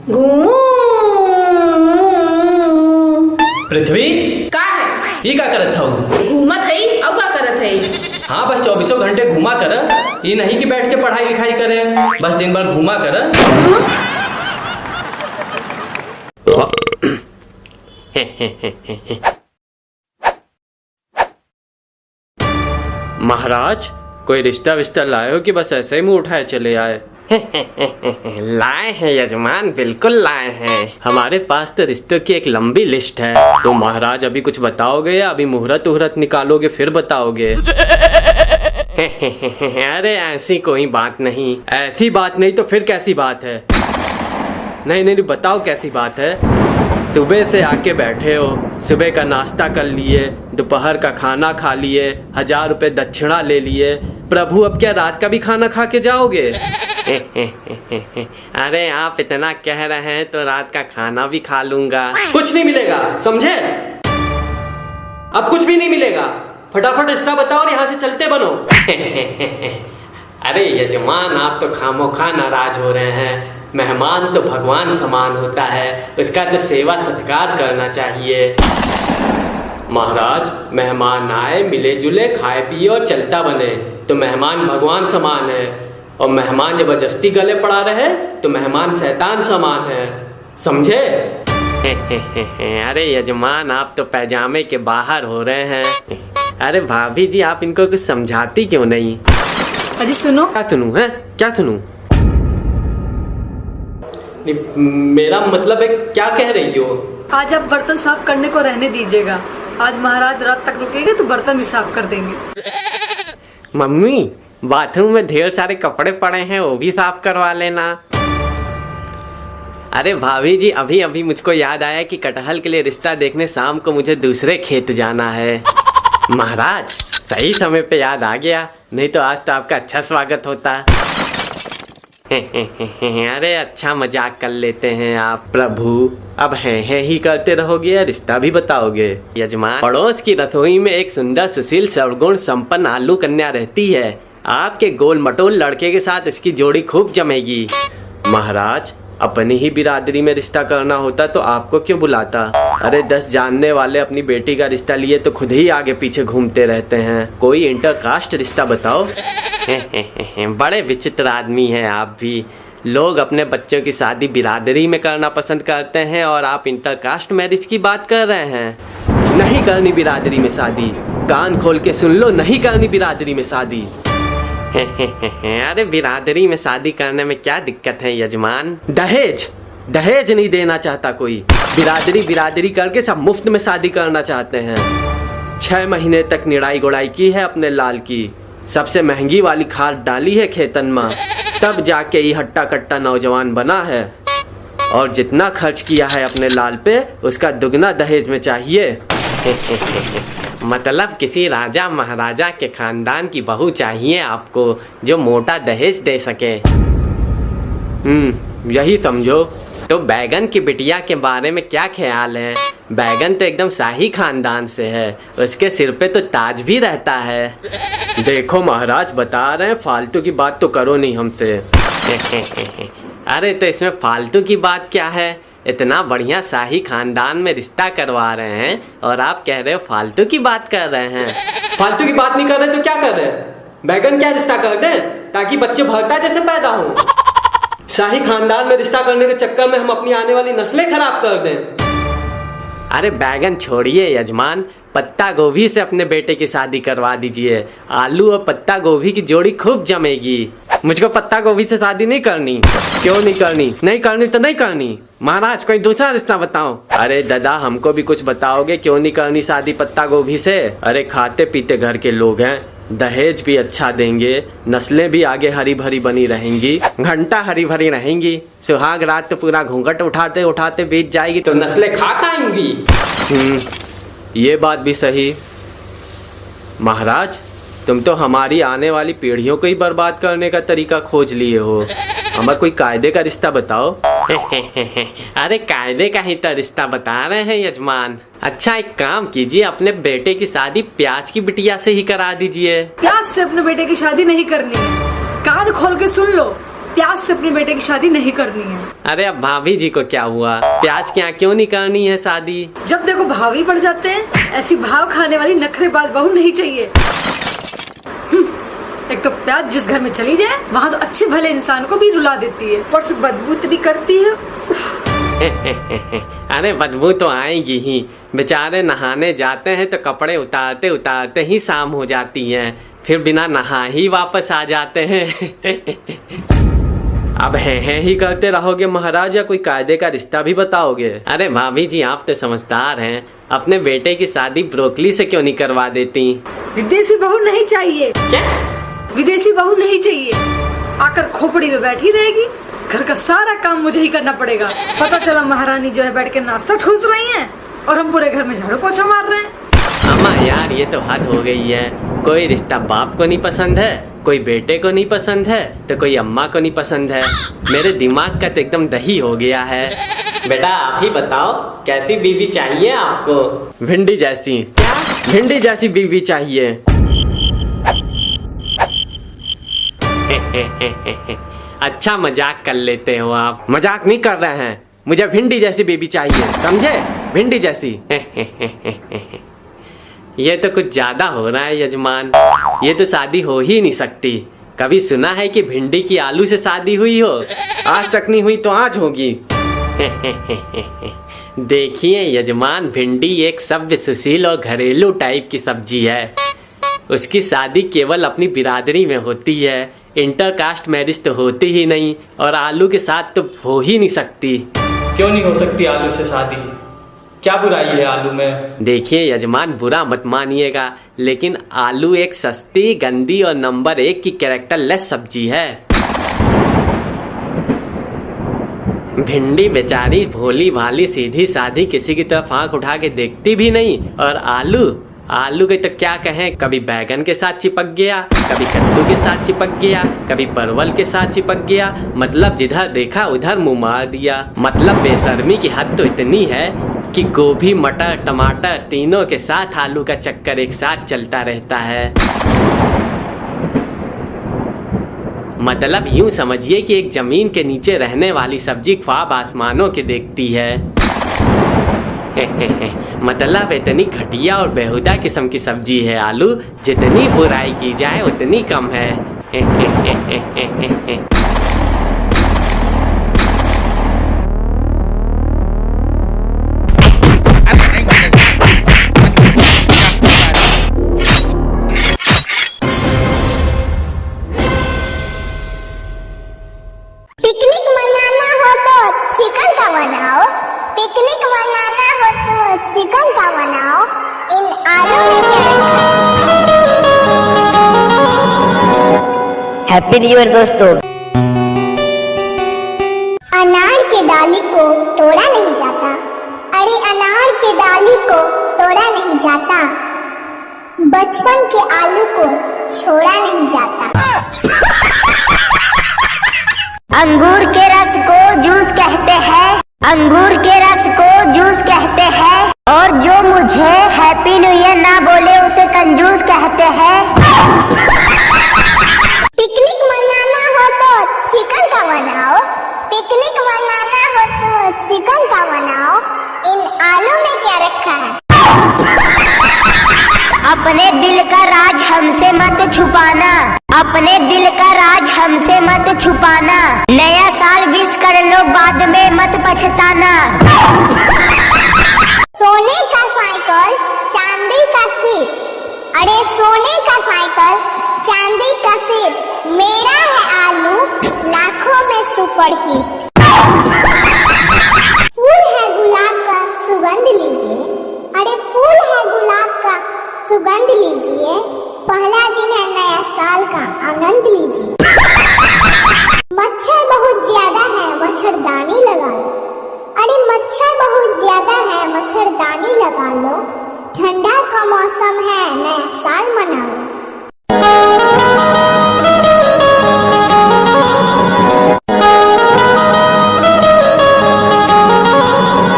घूम पृथ्वी का है ये का करत हूँ? घूमत है अब का करत है। हाँ बस 24 घंटे घूमा कर, ये नहीं कि बैठ के पढ़ाई लिखाई करे, बस दिन भर घूमा कर। महाराज कोई रिश्ता विश्ता लाए हो कि बस ऐसे ही मुंह उठाए चले आए? लाए हैं यजमान, बिल्कुल लाए हैं। हमारे पास तो रिश्तों की एक लंबी लिस्ट है। तो महाराज अभी कुछ बताओगे या अभी मुहूर्त उहूर्त निकालोगे फिर बताओगे? अरे ऐसी कोई बात नहीं। ऐसी बात नहीं तो फिर कैसी बात है? नहीं नहीं बताओ कैसी बात है। सुबह से आके बैठे हो, सुबह का नाश्ता कर लिए, दोपहर का खाना खा लिए, 1000 रुपए दक्षिणा ले लिए, प्रभु अब क्या रात का भी खाना खा के जाओगे? अरे आप इतना कह रहे हैं तो रात का खाना भी खा लूंगा। कुछ नहीं मिलेगा, समझे? अब कुछ भी नहीं मिलेगा। फटाफट रिश्ता बताओ और यहाँ से चलते बनो। अरे यजमान आप तो खामोखा नाराज हो रहे हैं। मेहमान तो भगवान समान होता है, उसका तो सेवा सत्कार करना चाहिए। महाराज मेहमान आए, मिले जुले, खाए पिए और चलता बने तो मेहमान भगवान समान है, और मेहमान जबरदस्ती गले पड़ा रहे तो मेहमान शैतान समान है, समझे? अरे यजमान आप तो पैजामे के बाहर हो रहे हैं। अरे भाभी जी आप इनको कुछ समझाती क्यों नहीं? अजी सुनो। क्या सुनूं है? क्या सुनूं? मेरा मतलब है क्या कह रही हो? आज आप बर्तन साफ करने को रहने दीजिएगा। आज महाराज रात तक रुकेंगे तो बर्तन भी साफ कर देंगे। मम्मी बाथरूम में ढेर सारे कपड़े पड़े हैं, वो भी साफ करवा लेना। अरे भाभी जी अभी अभी मुझको याद आया कि कटहल के लिए रिश्ता देखने शाम को मुझे दूसरे खेत जाना है। महाराज सही समय पे याद आ गया, नहीं तो आज तो आपका अच्छा स्वागत होता। अरे अच्छा मजाक कर लेते हैं आप। प्रभु अब है ही करते रहोगे या रिश्ता भी बताओगे? यजमान पड़ोस की रसोई में एक सुंदर सुशील सर्वगुण संपन्न आलू कन्या रहती है। आपके गोल मटोल लड़के के साथ इसकी जोड़ी खूब जमेगी। महाराज अपनी ही बिरादरी में रिश्ता करना होता तो आपको क्यों बुलाता? अरे 10 जानने वाले अपनी बेटी का रिश्ता लिए तो खुद ही आगे पीछे घूमते रहते हैं। कोई इंटरकास्ट रिश्ता बताओ। बड़े विचित्र आदमी हैं आप भी। लोग अपने बच्चों की शादी बिरादरी में करना पसंद करते हैं और आप इंटरकास्ट मैरिज की बात कर रहे हैं। नहीं करनी बिरादरी में शादी, कान खोल के सुन लो, नहीं करनी बिरादरी में शादी। अरे बिरादरी में शादी करने में क्या दिक्कत है यजमान? दहेज दहेज नहीं देना चाहता कोई। बिरादरी करके सब मुफ्त में शादी करना चाहते हैं। 6 महीने तक निड़ाई गुड़ाई की है अपने लाल की, सबसे महंगी वाली खाद डाली है खेतन में, तब जाके ये हट्टा कट्टा नौजवान बना है। और जितना खर्च किया है अपने लाल पे उसका दुगना दहेज में चाहिए। मतलब किसी राजा महाराजा के खानदान की बहू चाहिए आपको जो मोटा दहेज दे सके। यही समझो। तो बैगन की बिटिया के बारे में क्या ख्याल है? बैगन तो एकदम शाही खानदान से है, उसके सिर पे तो ताज भी रहता है। देखो महाराज बता रहे हैं, फालतू की बात तो करो नहीं हमसे। अरे तो इसमें फालतू की बात क्या है? इतना बढ़िया शाही खानदान में रिश्ता करवा रहे हैं और आप कह रहे हो फालतू की बात कर रहे हैं। फालतू की बात नहीं कर रहे तो क्या कर रहे हैं? बैगन क्या रिश्ता कर दें ताकि बच्चे भरता जैसे पैदा हो? शाही खानदान में रिश्ता करने के चक्कर में हम अपनी आने वाली नस्लें खराब कर दें। अरे बैगन छोड़िए यजमान, पत्ता गोभी से अपने बेटे की शादी करवा दीजिए। आलू और पत्ता गोभी की जोड़ी खूब जमेगी। मुझको पत्ता गोभी से शादी नहीं करनी। क्यों नहीं करनी? नहीं करनी तो नहीं करनी। महाराज कोई दूसरा रिश्ता बताओ। अरे दादा हमको भी कुछ बताओगे क्यों नहीं करनी शादी पत्ता गोभी से? अरे खाते पीते घर के लोग हैं, दहेज भी अच्छा देंगे, नस्लें भी आगे हरी भरी बनी रहेंगी। घंटा हरी भरी रहेंगी, सुहाग रात तो पूरा घूंघट उठाते उठाते बीत जाएगी तो नस्लें खा खाएंगी। ये बात भी सही। महाराज तुम तो हमारी आने वाली पीढ़ियों को ही बर्बाद करने का तरीका खोज लिए हो। हमें कोई कायदे का रिश्ता बताओ। अरे कायदे का ही तो रिश्ता बता रहे हैं यजमान। अच्छा एक काम कीजिए, अपने बेटे की शादी प्याज की बिटिया से ही करा दीजिए। प्याज से अपने बेटे की शादी नहीं करनी है। कान खोल के सुन लो, प्याज से अपने बेटे की शादी नहीं करनी है। अरे अब भाभी जी को क्या हुआ, प्याज के यहाँ क्यों नहीं करनी है शादी? जब देखो भाव ही बढ़ जाते हैं, ऐसी भाव खाने वाली नखरेबाज बहू नहीं चाहिए। एक तो प्याज जिस घर में चली जाए वहाँ तो अच्छे भले इंसान को भी रुला देती है, ऊपर से बदबू इतनी करती है। अरे बदबू तो आएगी ही, बेचारे नहाने जाते हैं तो कपड़े उतारते उतारते ही शाम हो जाती है, फिर बिना नहा ही वापस आ जाते हैं। अब हैं ही करते रहोगे महाराज या कोई कायदे का रिश्ता भी बताओगे? अरे भाभी जी आप तो समझदार हैं, अपने बेटे की शादी ब्रोकली से क्यों नहीं करवा देती? विदेशी बहू नहीं चाहिए। क्या? विदेशी बहू नहीं चाहिए, आकर खोपड़ी में बैठी रहेगी, घर का सारा काम मुझे ही करना पड़ेगा। पता चला महारानी जो है बैठ के नाश्ता ठूस रही हैं और हम पूरे घर में झाड़ू पोछा मार रहे हैं। अम्मा यार ये तो हद हो गई है, कोई रिश्ता बाप को नहीं पसंद है, कोई बेटे को नहीं पसंद है, तो कोई अम्मा को नहीं पसंद है। मेरे दिमाग का तो एकदम दही हो गया है। बेटा आप ही बताओ कैसी बीवी चाहिए आपको? भिंडी जैसी। क्या? भिंडी जैसी बीवी चाहिए। अच्छा मजाक कर लेते हो आप। मजाक नहीं कर रहे हैं, मुझे भिंडी जैसी बीवी चाहिए, समझे? भिंडी जैसी। ये तो कुछ ज्यादा हो रहा है यजमान, ये तो शादी हो ही नहीं सकती। कभी सुना है कि भिंडी की आलू से शादी हुई हो? आज तक नहीं हुई तो आज होगी। देखिए यजमान, भिंडी एक सभ्य सुशील और घरेलू टाइप की सब्जी है। उसकी शादी केवल अपनी बिरादरी में होती है, इंटरकास्ट मैरिज तो होती ही नहीं, और आलू के साथ तो हो ही नहीं सकती। क्यों नहीं हो सकती आलू से शादी? क्या बुराई है आलू में? देखिए यजमान, बुरा मत मानिएगा, लेकिन आलू एक सस्ती, गंदी और नंबर 1 की कैरेक्टरलेस सब्जी है। भिंडी बेचारी भोली भाली सीधी साधी, किसी की तरफ आंख उठा के देखती भी नहीं, और आलू के तो क्या कहें, कभी बैगन के साथ चिपक गया, कभी कद्दू के साथ चिपक गया, कभी परवल के साथ चिपक गया, मतलब जिधर देखा उधर मुंह मार दिया। मतलब बेशर्मी की हद तो इतनी है कि गोभी, मटर, टमाटर तीनों के साथ आलू का चक्कर एक साथ चलता रहता है। मतलब यूं समझिए कि एक जमीन के नीचे रहने वाली सब्जी ख्वाब आसमानों के देखती है। मतलब इतनी घटिया और बेहुदा किस्म की सब्जी है आलू, जितनी बुराई की जाए उतनी कम है। पिकनिक मनाना हो तो चिकन का बनाओ, पिकनिक मनाना हो तो चिकन का बनाओ। इन आलू में क्या हैप्पी न्यू ईयर दोस्तों। अनार के डाली को तोड़ा नहीं जाता, अरे अनार के डाली को तोड़ा नहीं जाता, बचपन के आलू को छोड़ा नहीं जाता। अंगूर के रस को जूस कहते हैं, अंगूर के रस को जूस कहते हैं, और जो मुझे हैप्पी न्यू ईयर ना बोले उसे कंजूस कहते हैं। पिकनिक मनाना हो तो चिकन का बनाओ, पिकनिक मनाना हो तो चिकन का बनाओ। इन आलू में क्या रखा है? अपने दिल का राज हमसे मत छुपाना, अपने दिल का राज हमसे मत छुपाना। नया साल विश कर लो, बाद में मत पछताना। सोने का साइकिल चांदी का सिर, अरे सोने का साइकिल चांदी का सिर, मेरा है आलू लाखों में सुपर हिट। फूल है गुलाब का सुगंध लीजिए, अरे फूल है गुलाब का सुगंध लीजिए, पहला दिन है नया साल का आनंद लीजिए। मच्छर बहुत ज्यादा है मच्छरदानी लगा लो, अरे मच्छर बहुत ज्यादा है मच्छरदानी लगा लो, ठंडा का मौसम है नया साल मना लो।